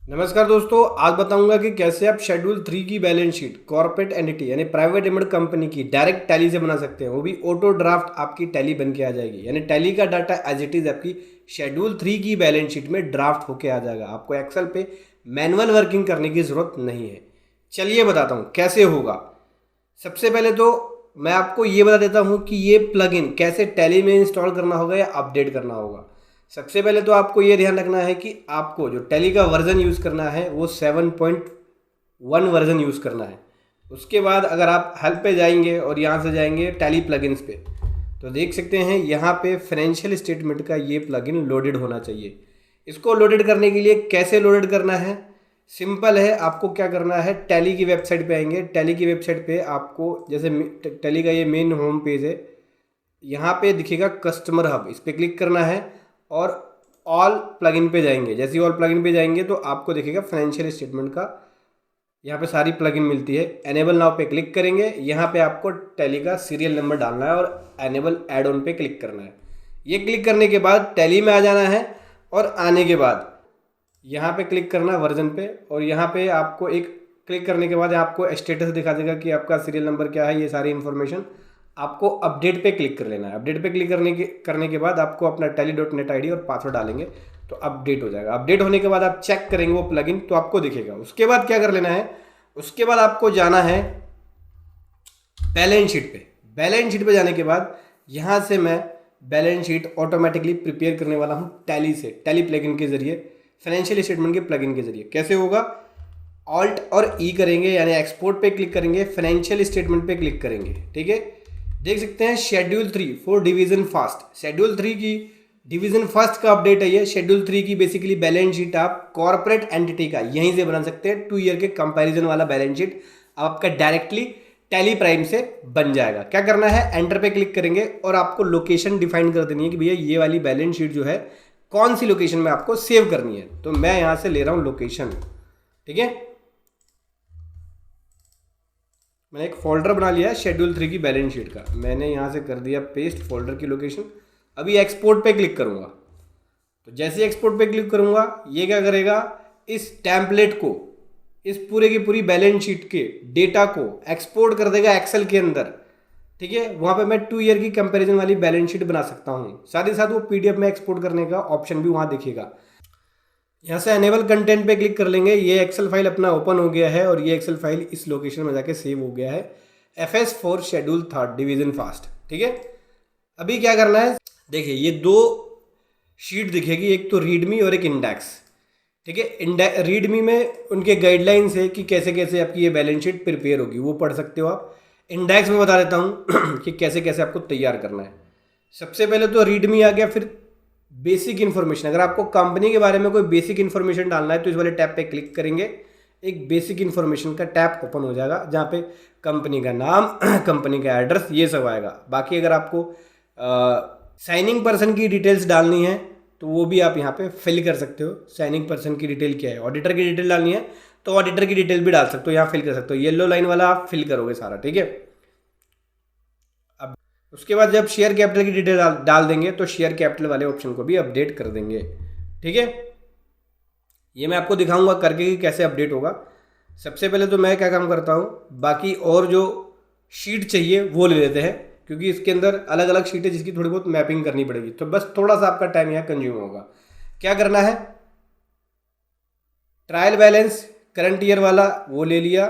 नमस्कार दोस्तों, आज बताऊंगा कि कैसे आप शेड्यूल 3 की बैलेंस शीट कॉर्पोरेट एंटिटी यानी प्राइवेट लिमिटेड कंपनी की डायरेक्ट टैली से बना सकते हैं। वो भी ऑटो ड्राफ्ट आपकी टैली बन के आ जाएगी, यानी टैली का डाटा एज इट इज़ आपकी शेड्यूल 3 की बैलेंस शीट में ड्राफ्ट होके आ जाएगा। आपको एक्सेल पे मैनुअल वर्किंग करने की ज़रूरत नहीं है। चलिए बताता हूँ कैसे होगा। सबसे पहले तो मैं आपको ये बता देता हूँ कि ये प्लगइन कैसे टैली में इंस्टॉल करना होगा या अपडेट करना होगा। सबसे पहले तो आपको ये ध्यान रखना है कि आपको जो टैली का वर्जन यूज़ करना है वो 7.1 वर्जन यूज़ करना है। उसके बाद अगर आप हेल्प पे जाएंगे और यहाँ से जाएंगे टैली प्लगइन्स पे, तो देख सकते हैं यहाँ पे फाइनेंशियल स्टेटमेंट का ये प्लगइन लोडेड होना चाहिए। इसको लोडेड करने के लिए कैसे लोडेड करना है, सिंपल है। आपको क्या करना है, टैली की वेबसाइट पे आएंगे। टैली की वेबसाइट पे आपको जैसे टैली का ये मेन होम पेज है, यहाँ पे दिखेगा कस्टमर हब, इस पर क्लिक करना है और ऑल प्लगइन पे जाएंगे। जैसे ही ऑल प्लगइन पे जाएंगे तो आपको दिखेगा फाइनेंशियल स्टेटमेंट का, यहाँ पे सारी प्लगइन मिलती है। एनेबल नाउ पे क्लिक करेंगे, यहाँ पे आपको टैली का सीरियल नंबर डालना है और एनेबल ऐड ऑन पे क्लिक करना है। ये क्लिक करने के बाद टैली में आ जाना है और आने के बाद यहाँ पे क्लिक करना वर्जन पे, और यहाँ पे आपको एक क्लिक करने के बाद आपको स्टेटस दिखा देगा कि आपका सीरियल नंबर क्या है। ये सारी इन्फॉर्मेशन आपको अपडेट पे क्लिक कर लेना है। अपडेट पे क्लिक करने के बाद आपको अपना tally.net आईडी और पासवर्ड डालेंगे तो अपडेट हो जाएगा। अपडेट होने के बाद आप चेक करेंगे वो प्लगइन तो आपको दिखेगा। उसके बाद क्या कर लेना है, उसके बाद आपको जाना है बैलेंस शीट पे। बैलेंस शीट पे जाने के बाद यहाँ से मैं बैलेंस शीट ऑटोमेटिकली प्रिपेयर करने वाला हूँ टैली से, टैली प्लगइन के जरिए, फाइनेंशियल स्टेटमेंट के प्लगइन के जरिए। कैसे होगा, ऑल्ट और ई करेंगे यानी एक्सपोर्ट पे क्लिक करेंगे, फाइनेंशियल स्टेटमेंट पे क्लिक करेंगे। ठीक है, देख सकते हैं schedule 3 for division fast. Schedule 3 की डिवीजन फर्स्ट का अपडेट है ये। शेड्यूल 3 की बेसिकली बैलेंस शीट आप कॉर्पोरेट एंटिटी का यहीं से बना सकते हैं। 2 ईयर के कंपैरिजन वाला बैलेंस शीट आपका डायरेक्टली टैली प्राइम से बन जाएगा। क्या करना है, एंटर पे क्लिक करेंगे और आपको लोकेशन डिफाइन कर देनी है कि भैया ये वाली बैलेंस शीट जो है कौन सी लोकेशन में आपको सेव करनी है। तो मैं यहां से ले रहा हूं लोकेशन। ठीक है, मैंने एक फोल्डर बना लिया है शेड्यूल 3 की बैलेंस शीट का। मैंने यहाँ से कर दिया पेस्ट फोल्डर की लोकेशन। अभी एक्सपोर्ट पे क्लिक करूँगा, तो जैसे ही एक्सपोर्ट पे क्लिक करूँगा ये क्या करेगा, इस टेम्पलेट को, इस पूरे की पूरी बैलेंस शीट के डेटा को एक्सपोर्ट कर देगा एक्सेल के अंदर। ठीक है, वहाँ पे मैं 2 ईयर की कंपैरिजन वाली बैलेंस शीट बना सकता हूँ। साथ ही साथ वो पीडीएफ में एक्सपोर्ट करने का ऑप्शन भी वहाँ दिखेगा। यहाँ से एनेबल कंटेंट पे क्लिक कर लेंगे। ये एक्सेल फाइल अपना ओपन हो गया है और ये एक्सेल फाइल इस लोकेशन में जाके सेव हो गया है, FS for schedule 3 division fast. ठीक है, अभी क्या करना है, देखिए ये 2 शीट दिखेगी, एक तो रीडमी और एक इंडेक्स। ठीक है, रीडमी में उनके गाइडलाइंस है कि कैसे कैसे आपकी ये बैलेंस शीट प्रिपेयर होगी, वो पढ़ सकते हो आप। इंडेक्स में बता देता हूँ कि कैसे कैसे आपको तैयार करना है। सबसे पहले तो रीडमी आ गया, फिर बेसिक इन्फॉर्मेशन। अगर आपको कंपनी के बारे में कोई बेसिक इन्फॉर्मेशन डालना है तो इस वाले टैब पे क्लिक करेंगे, एक बेसिक इन्फॉर्मेशन का टैब ओपन हो जाएगा जहाँ पे कंपनी का नाम कंपनी का एड्रेस ये सब आएगा। बाकी अगर आपको साइनिंग पर्सन की डिटेल्स डालनी है तो वो भी आप यहाँ पे फिल कर सकते हो। साइनिंग पर्सन की डिटेल क्या है, ऑडिटर की डिटेल डालनी है तो ऑडिटर की डिटेल भी डाल सकते हो, यहाँ फिल कर सकते हो। येलो लाइन वाला आप फिल करोगे सारा। ठीक है, उसके बाद जब शेयर कैपिटल की डिटेल डाल देंगे तो शेयर कैपिटल वाले ऑप्शन को भी अपडेट कर देंगे। ठीक है, ये मैं आपको दिखाऊंगा करके कि कैसे अपडेट होगा। सबसे पहले तो मैं क्या काम करता हूँ, बाकी और जो शीट चाहिए वो ले लेते हैं, क्योंकि इसके अंदर अलग अलग शीट है जिसकी थोड़ी बहुत मैपिंग करनी पड़ेगी, तो बस थोड़ा सा आपका टाइम यहाँ कंज्यूम होगा। क्या करना है, ट्रायल बैलेंस करंट ईयर वाला वो ले लिया,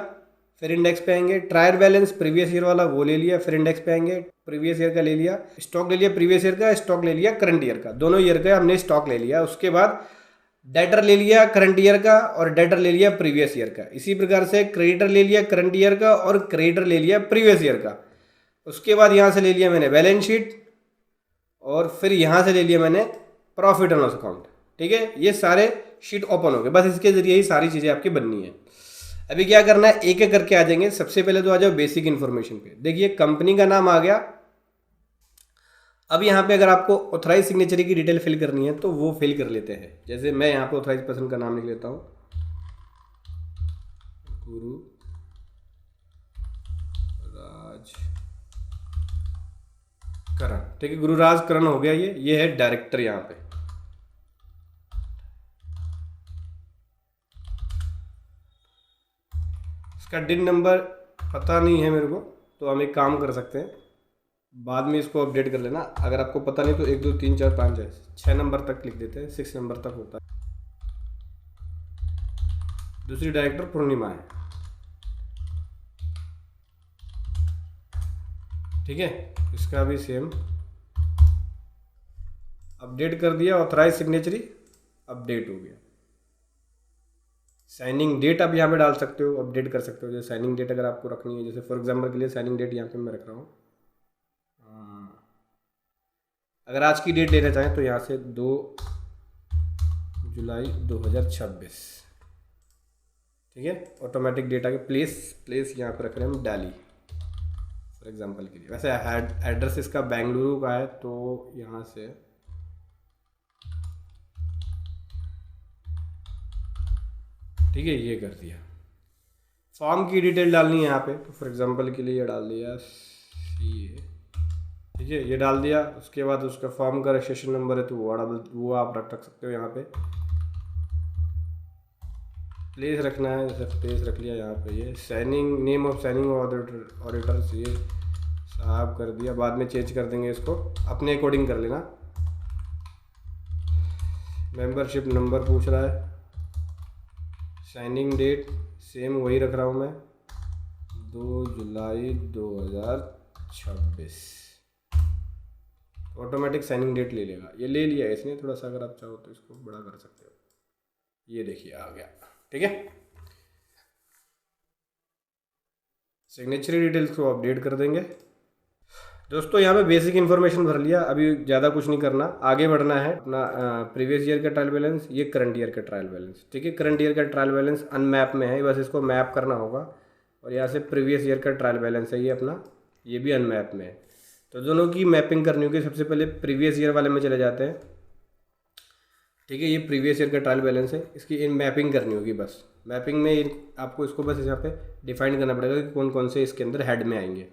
फिर इंडेक्स पे आएंगे। ट्रायल बैलेंस प्रीवियस ईयर वाला वो ले लिया, फिर इंडेक्स पे आएंगे, प्रीवियस ईयर का ले लिया, स्टॉक ले लिया प्रीवियस ईयर का, स्टॉक ले लिया करंट ईयर का, दोनों ईयर का हमने स्टॉक ले लिया। उसके बाद डेटर ले लिया करंट ईयर का और डेटर ले लिया प्रीवियस ईयर का। इसी प्रकार से क्रेडिटर ले लिया करंट ईयर का और क्रेडिटर ले लिया प्रीवियस ईयर का। उसके बाद यहाँ से ले लिया मैंने बैलेंस शीट और फिर यहाँ से ले लिया मैंने प्रॉफिट एंड लॉस अकाउंट। ठीक है, ये सारे शीट ओपन हो गए, बस इसके जरिए ही सारी चीज़ें आपकी बननी है। अभी क्या करना है, एक एक करके आ जाएंगे। सबसे पहले तो आ जाओ बेसिक इन्फॉर्मेशन पे। देखिए कंपनी का नाम आ गया। अब यहाँ पे अगर आपको ऑथराइज सिग्नेचरी की डिटेल फिल करनी है तो वो फिल कर लेते हैं। जैसे मैं यहाँ पे ऑथराइज पर्सन का नाम लिख लेता हूँ, गुरु राज करण। ठीक है, गुरुराज करण हो गया। ये है डायरेक्टर यहाँ पे। इसका डिन नंबर पता नहीं है मेरे को, तो हम एक काम कर सकते हैं, बाद में इसको अपडेट कर लेना। अगर आपको पता नहीं तो 1 2 3 4 5 6 नंबर तक लिख देते हैं, 6 नंबर तक होता है। दूसरी डायरेक्टर पूर्णिमा है, ठीक है। इसका भी सेम अपडेट कर दिया, ऑथराइज सिग्नेचरी अपडेट हो गया। साइनिंग डेट आप यहाँ पे डाल सकते हो, अपडेट कर सकते हो। जैसे साइनिंग डेट अगर आपको रखनी है, जैसे फॉर एग्जांपल के लिए साइनिंग डेट यहाँ पे मैं रख रहा हूँ, अगर आज की डेट लेना चाहें तो यहाँ से 2 जुलाई 2026, ठीक है। ऑटोमेटिक डेटा के प्लेस यहाँ पे रख रहे हैं हम दिल्ली फॉर एग्जांपल के लिए। वैसे एड्रेस इसका बेंगलुरु का है, तो यहाँ से ठीक है, ये कर दिया। फॉर्म की डिटेल डालनी है यहाँ पे, तो फॉर एग्जांपल के लिए ये डाल दिया CA, ठीक है, ये डाल दिया। उसके बाद उसका फॉर्म का रजिस्ट्रेशन नंबर है, तो वो आप रख सकते हो यहाँ पे। प्लेस रखना है, जैसे प्लेस रख लिया यहाँ पे। ये signing name of signing auditors ये साहब कर दिया, बाद में चेंज कर देंगे इसको, अपने अकॉर्डिंग कर लेना। मेंबरशिप नंबर पूछ रहा है, साइनिंग डेट सेम वही रख रहा हूँ मैं, 2 जुलाई 2026। ऑटोमेटिक साइनिंग डेट ले लेगा, ये ले लिया इसने। थोड़ा सा अगर आप चाहो तो इसको बड़ा कर सकते हो, ये देखिए आ गया, ठीक है। सिग्नेचर डिटेल्स को अपडेट कर देंगे। दोस्तों यहाँ पे बेसिक इन्फॉर्मेशन भर लिया, अभी ज़्यादा कुछ नहीं करना, आगे बढ़ना है। अपना प्रीवियस ईयर का ट्रायल बैलेंस, ये करंट ईयर का ट्रायल बैलेंस, ठीक है। करंट ईयर का ट्रायल बैलेंस अनमैप में है, बस इसको मैप करना होगा। और यहाँ से प्रीवियस ईयर का ट्रायल बैलेंस है ये अपना, ये भी अनमैप में है। तो दोनों की मैपिंग करनी होगी। सबसे पहले प्रीवियस ईयर वाले में चले जाते हैं, ठीक है। ये प्रीवियस ईयर का ट्रायल बैलेंस है, इसकी इन मैपिंग करनी होगी। बस मैपिंग में आपको इसको बस यहाँ पे डिफाइन करना पड़ेगा कि कौन कौन से इसके अंदर हेड में आएंगे।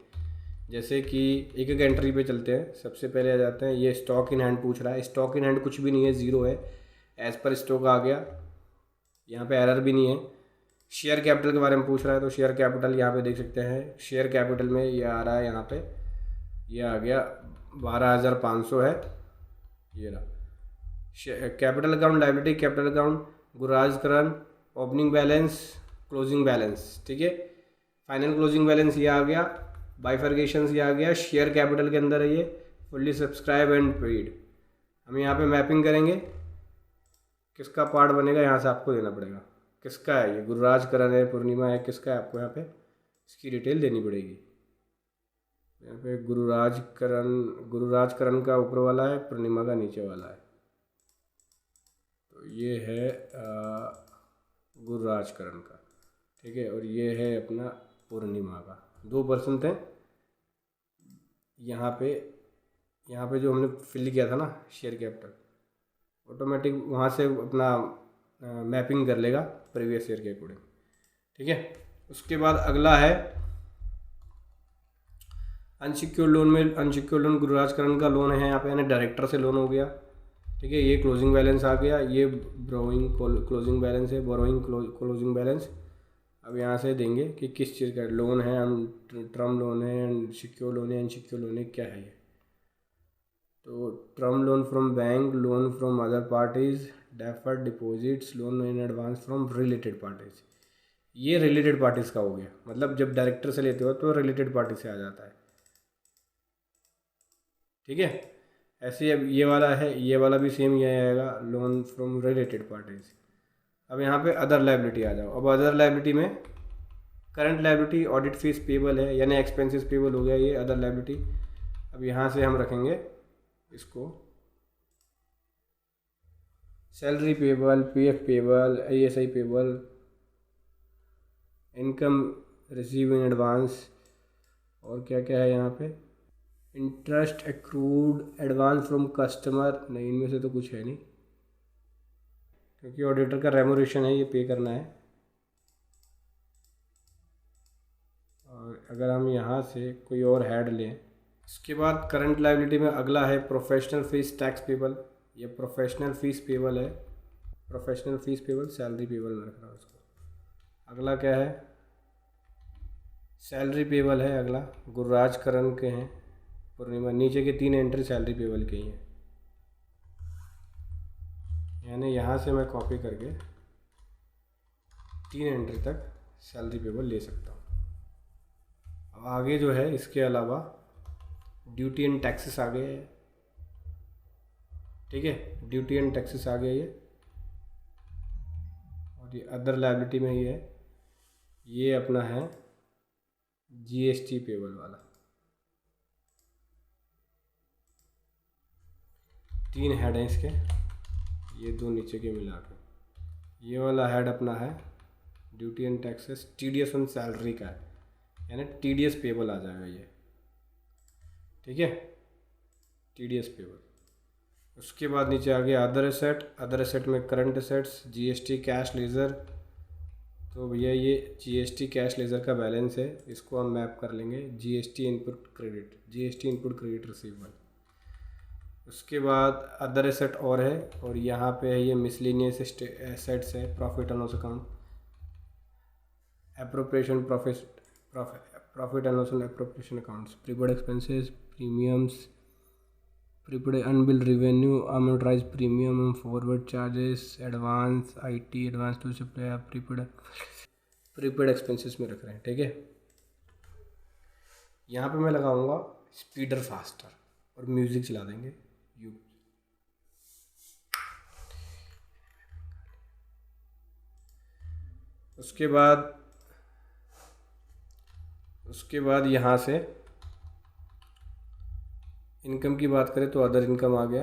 जैसे कि एक एक एंट्री पे चलते हैं। सबसे पहले आ जाते हैं, ये स्टॉक इन हैंड पूछ रहा है। स्टॉक इन हैंड कुछ भी नहीं है, 0 है। एज़ पर स्टॉक आ गया, यहाँ पे एरर भी नहीं है। शेयर कैपिटल के बारे में पूछ रहा है, तो शेयर कैपिटल यहाँ पे देख सकते हैं। शेयर कैपिटल में ये आ रहा है, यहाँ पे ये आ गया 12,500 है, ये रहा। Capital account, liability capital account, Gururaj Karan, opening balance, closing balance, ठीक है। फाइनल क्लोजिंग बैलेंस ये आ गया, बाइफर्गेशन ये आ गया। शेयर कैपिटल के अंदर है ये, फुल्ली सब्सक्राइब एंड पेड। हम यहाँ पे मैपिंग करेंगे, किसका पार्ट बनेगा यहाँ से आपको देना पड़ेगा। किसका है ये, गुरुराज करण है, पूर्णिमा है, किसका है, आपको यहाँ पे इसकी डिटेल देनी पड़ेगी। यहाँ पे गुरुराज करण का ऊपर वाला है, पूर्णिमा का नीचे वाला है। तो ये है गुरुराज करण का, ठीक है। और ये है अपना पूर्णिमा का, 2% थे यहाँ पे जो हमने फिल किया था ना शेयर कैपिटल, ऑटोमेटिक वहाँ से अपना मैपिंग कर लेगा प्रीवियस ईयर के अकॉर्डिंग, ठीक है। उसके बाद अगला है अनसिक्योर्ड लोन में, अनसिक्योर्ड लोन गुरुराज करण का लोन है यहाँ पे, यानी डायरेक्टर से लोन हो गया, ठीक है। ये क्लोजिंग बैलेंस आ गया, ये बोरोइंग क्लोजिंग बैलेंस है, बोरोइंग क्लोजिंग बैलेंस। अब यहाँ से देंगे कि किस चीज़ का लोन है, हम टर्म लोन है, सिक्योर लोन है, अनसिक्योर लोन है, क्या है ये। तो term loan from bank, loan from other parties, deferred deposits, loan in advance from related parties. ये रिलेटेड पार्टीज का हो गया, मतलब जब डायरेक्टर से लेते हो तो रिलेटेड पार्टी से आ जाता है, ठीक है। ऐसे अब ये वाला है, ये वाला भी सेम ये आएगा, लोन फ्रॉम रिलेटेड पार्टीज। अब यहाँ पे अदर लायबिलिटी आ जाओ। अब अदर लायबिलिटी में current liability, audit fees payable है, यानी एक्सपेंसेस पेबल हो गया ये अदर लायबिलिटी। अब यहाँ से हम रखेंगे इसको salary payable, PF payable, ASI payable, income receive in advance, और क्या क्या है यहाँ पे, interest accrued advance from customer. नहीं, इनमें से तो कुछ है नहीं, क्योंकि ऑडिटर का रेमोरेशन है, ये पे करना है। और अगर हम यहाँ से कोई और हेड लें, इसके बाद करंट लायबिलिटी में अगला है प्रोफेशनल फीस टैक्स पेबल। ये प्रोफेशनल फीस पेबल है, professional fees payable, salary payable में रख रहा हूँ उसको। अगला क्या है, सैलरी पेबल है अगला, गुरुराज करण के हैं, पूर्णिमा। नीचे के 3 एंट्री सैलरी पेबल के ही हैं, यानी यहाँ से मैं कॉपी करके 3 एंट्री तक सैलरी पेबल ले सकता हूँ। अब आगे जो है इसके अलावा ड्यूटी एंड टैक्सेस आ गए हैं, ठीक है, ड्यूटी एंड टैक्सेस आ गया ये। और ये अदर लायबिलिटी में ही है, ये अपना है जीएसटी पेबल वाला। 3 हेड हैं इसके, ये 2 नीचे के मिला के। ये वाला हेड अपना है duty and taxes, TDS on salary का है, यानी टीडीएस पेबल आ जाएगा ये, ठीक है, टीडीएस पेबल। उसके बाद नीचे आ गया अदर एसेट। अदर एसेट में current assets, GST cash laser. तो भैया ये जीएसटी कैश लेज़र का बैलेंस है, इसको हम मैप कर लेंगे GST input credit, GST input credit receivable. उसके बाद अदर एसेट और है, और यहाँ पे है ये मिसलेनियस एसेट्स है, profit and loss account, appropriation profit and loss and appropriation accounts, prepaid expenses, premiums, prepaid unbilled revenue, amortised premium, forward charges, advance IT, advance to supply, prepaid expenses में रख रहे हैं, ठीक है। यहाँ पे मैं लगाऊंगा स्पीडर फास्टर और म्यूज़िक चला देंगे यू। उसके बाद यहाँ से इनकम की बात करें तो अदर इनकम आ गया,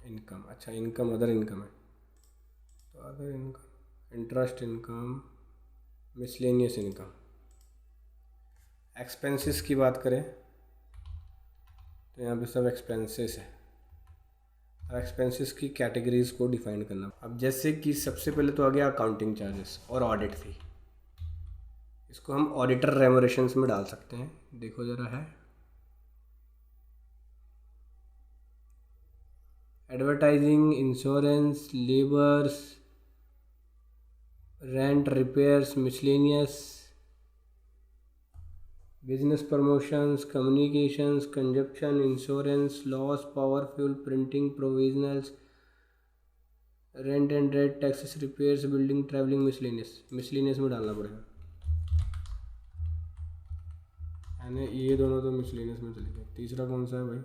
इनकम, अच्छा इनकम अदर इनकम है, तो other income, interest income, miscellaneous income. Expenses की बात करें तो यहाँ पे सब एक्सपेंसेस है। अब एक्सपेंसेस की कैटेगरीज को डिफाइन करना, अब जैसे कि सबसे पहले तो आ गया अकाउंटिंग चार्जेस और ऑडिट फी, इसको हम ऑडिटर रेमोरेशंस में डाल सकते हैं, देखो ज़रा है। Advertising, insurance, labours, rent, repairs, miscellaneous, business promotions, communications, consumption, insurance, loss, power, fuel, printing, provisionals, rent and rate, taxes, repairs, building, travelling, miscellaneous में डालना पड़ेगा, यानी ये दोनों तो मिसलेनियस में चले गए। तीसरा कौन सा है भाई?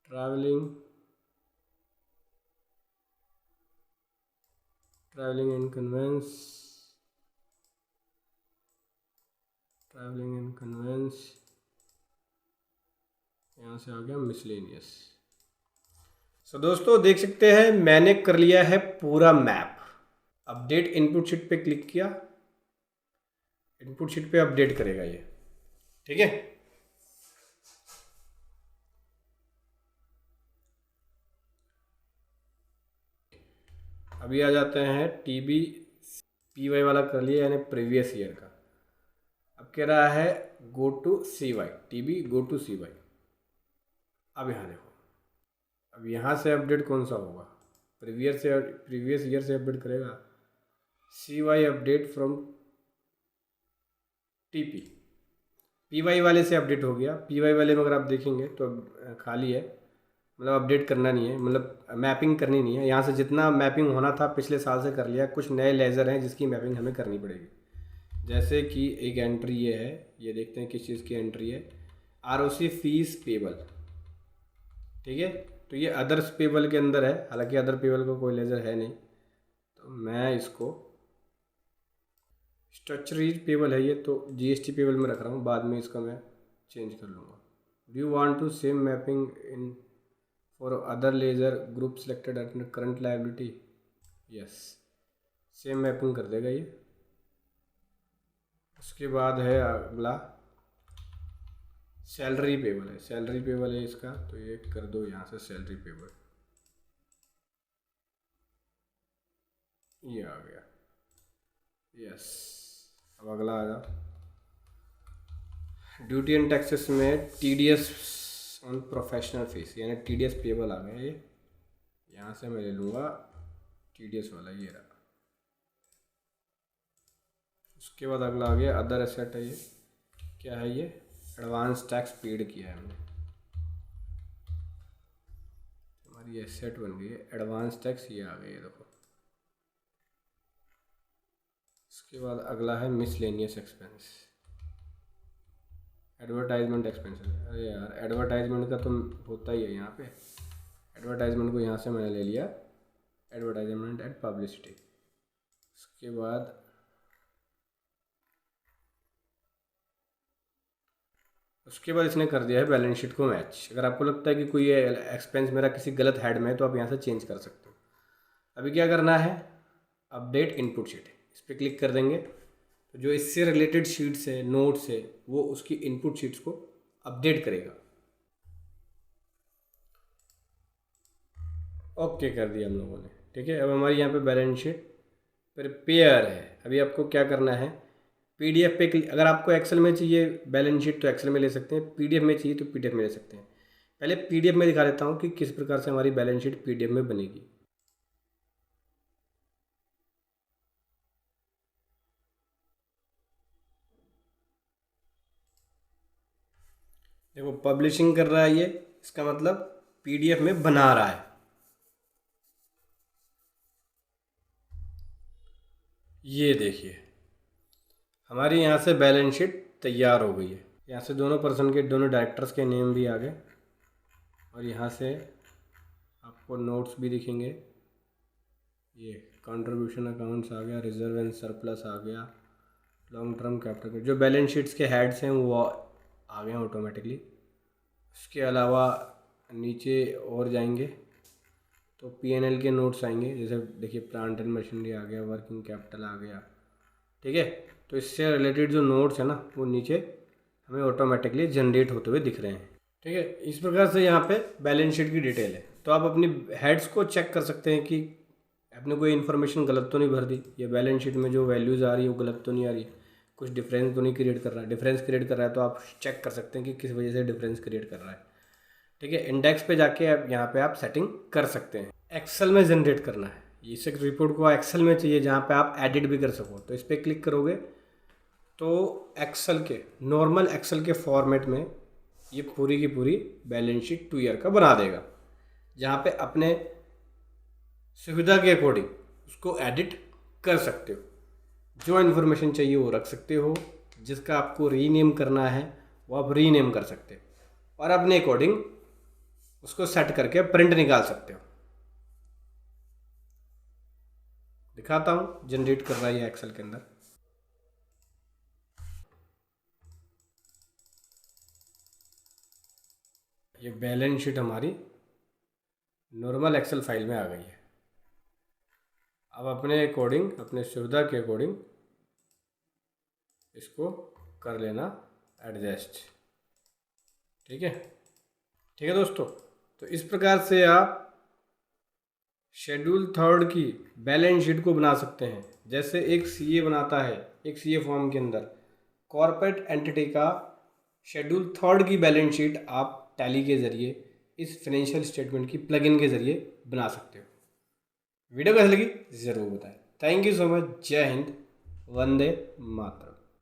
ट्रैवलिंग एंड कन्वेंस, यहाँ से आ गया मिसलेनियस। सो दोस्तों देख सकते हैं मैंने कर लिया है पूरा मैप। अपडेट इनपुट शीट पे क्लिक किया, इनपुट शीट पे अपडेट करेगा ये, ठीक है। अभी आ जाते हैं टीबी पीवाई वाला कर लिया, यानी प्रीवियस ईयर का। अब कह रहा है go to CY, TB go to CY. अब यहाँ देखो, अब यहाँ से अपडेट कौन सा होगा? प्रीवियस ईयर से अपडेट करेगा। CY update from TP, PY वाले से अपडेट हो गया। पीवाई वाले में अगर आप देखेंगे तो खाली है, मतलब अपडेट करना नहीं है, मतलब मैपिंग करनी नहीं है। यहाँ से जितना मैपिंग होना था पिछले साल से कर लिया। कुछ नए लेज़र हैं जिसकी मैपिंग हमें करनी पड़ेगी, जैसे कि एक एंट्री ये है, ये देखते हैं किस चीज़ की एंट्री है, आरओसी फीस पेबल, ठीक है। तो ये अदर्स पेबल के अंदर है, हालांकि अदर पेबल का कोई लेज़र है नहीं, तो मैं इसको स्ट्रक्चरीज पेबल है ये, तो जीएसटी पेबल में रख रहा हूँ, बाद में इसका मैं चेंज कर लूँगा। Do you want to same mapping in for other ledger group selected under current liability? Yes, same mapping कर देगा ये। उसके बाद है अगला सैलरी पेबल है, सैलरी पेबल है इसका, तो ये कर दो यहाँ से सैलरी पेबल, ये आ गया। यस, अब अगला आ जाओ। ड्यूटी एंड टैक्सेस में टीडीएस ऑन प्रोफेशनल फीस, यानी टीडीएस पेबल आ गया ये। यहाँ से मैं ले लूँगा टीडीएस वाला, ये रहा। उसके बाद अगला आ गया अदर एसेट है, ये क्या है, ये एडवांस टैक्स पेड किया है हमने, हमारी एसेट बन गई है एडवांस टैक्स, ये आ गई है देखो। उसके बाद अगला है मिसलेनियस एक्सपेंस, एडवर्टाइजमेंट एक्सपेंस। अरे यार एडवर्टाइजमेंट का तो होता ही है यहाँ पे, एडवर्टाइजमेंट को यहाँ से मैंने ले लिया, एडवर्टाइजमेंट एंड पब्लिसिटी। उसके बाद इसने कर दिया है बैलेंस शीट को मैच। अगर आपको लगता है कि कोई एक्सपेंस मेरा किसी गलत हेड में है तो आप यहाँ से चेंज कर सकते हो। अभी क्या करना है, अपडेट इनपुट शीट, इस पर क्लिक कर देंगे तो जो इससे रिलेटेड शीट्स है, नोट्स है, वो उसकी इनपुट शीट्स को अपडेट करेगा। ओके कर दिया हम लोगों ने, ठीक है। अब हमारी यहाँ पे बैलेंस शीट प्रिपेयर है। अभी आपको क्या करना है, पीडीएफ पे अगर आपको एक्सेल में चाहिए बैलेंस शीट तो एक्सेल में ले सकते हैं, पीडीएफ में चाहिए तो पीडीएफ में ले सकते हैं। पहले पीडीएफ में दिखा देता हूँ कि किस प्रकार से हमारी बैलेंस शीट पीडीएफ में बनेगी। देखो पब्लिशिंग कर रहा है ये, इसका मतलब पीडीएफ में बना रहा है। ये देखिए हमारी यहाँ से बैलेंस शीट तैयार हो गई है। यहाँ से दोनों पर्सन के, दोनों डायरेक्टर्स के नेम भी आ गए और यहाँ से आपको नोट्स भी दिखेंगे। ये कंट्रीब्यूशन अकाउंट्स आ गया, रिजर्व एंड सरप्लस आ गया, लॉन्ग टर्म कैपिटल, जो बैलेंस शीट्स के हेड्स हैं वो आ गए ऑटोमेटिकली। उसके अलावा नीचे और जाएंगे तो पीएनएल के नोट्स आएंगे, जैसे देखिए प्लांट एंड मशीनरी आ गया, वर्किंग कैपिटल आ गया, ठीक है। तो इससे रिलेटेड जो नोट्स है ना वो नीचे हमें ऑटोमेटिकली जनरेट होते हुए दिख रहे हैं, ठीक है। इस प्रकार से यहाँ पे बैलेंस शीट की डिटेल है। तो आप अपनी हेड्स को चेक कर सकते हैं कि आपने कोई इन्फॉर्मेशन गलत तो नहीं भर दी, या बैलेंस शीट में जो वैल्यूज़ आ रही है वो गलत तो नहीं आ रही, कुछ डिफरेंस तो नहीं क्रिएट कर रहा है। डिफरेंस क्रिएट कर रहा है तो आप चेक कर सकते हैं कि किस वजह से डिफरेंस क्रिएट कर रहा है, ठीक है। इंडेक्स पे जाके आप यहाँ पे आप सेटिंग कर सकते हैं। एक्सेल में जनरेट करना है, इस रिपोर्ट को एक्सेल में चाहिए जहाँ पे आप एडिट भी कर सको। तो इस पर क्लिक करोगे तो एक्सेल के, नॉर्मल एक्सेल के फॉर्मेट में ये पूरी की पूरी बैलेंस शीट 2 ईयर का बना देगा, जहाँ पे अपने सुविधा के अकॉर्डिंग उसको एडिट कर सकते हो। जो इन्फॉर्मेशन चाहिए वो रख सकते हो, जिसका आपको रीनेम करना है वो आप रीनेम कर सकते हो, और अपने अकॉर्डिंग उसको सेट करके प्रिंट निकाल सकते हो। दिखाता हूँ, जनरेट कर रहा है ये एक्सेल के अंदर। ये बैलेंस शीट हमारी नॉर्मल एक्सेल फाइल में आ गई है। अब अपने अकॉर्डिंग, अपने सुविधा के अकॉर्डिंग इसको कर लेना एडजस्ट, ठीक है। ठीक है दोस्तों, तो इस प्रकार से आप शेड्यूल 3 की बैलेंस शीट को बना सकते हैं। जैसे एक सीए बनाता है, एक सीए फॉर्म के अंदर कॉर्पोरेट एंटिटी का शेड्यूल 3 की बैलेंस शीट आप टैली के ज़रिए, इस फाइनेंशियल स्टेटमेंट की प्लगइन के ज़रिए बना सकते हो। वीडियो कैसी लगी ज़रूर बताएं। Thank you so much. जय हिंद, वंदे मातरम।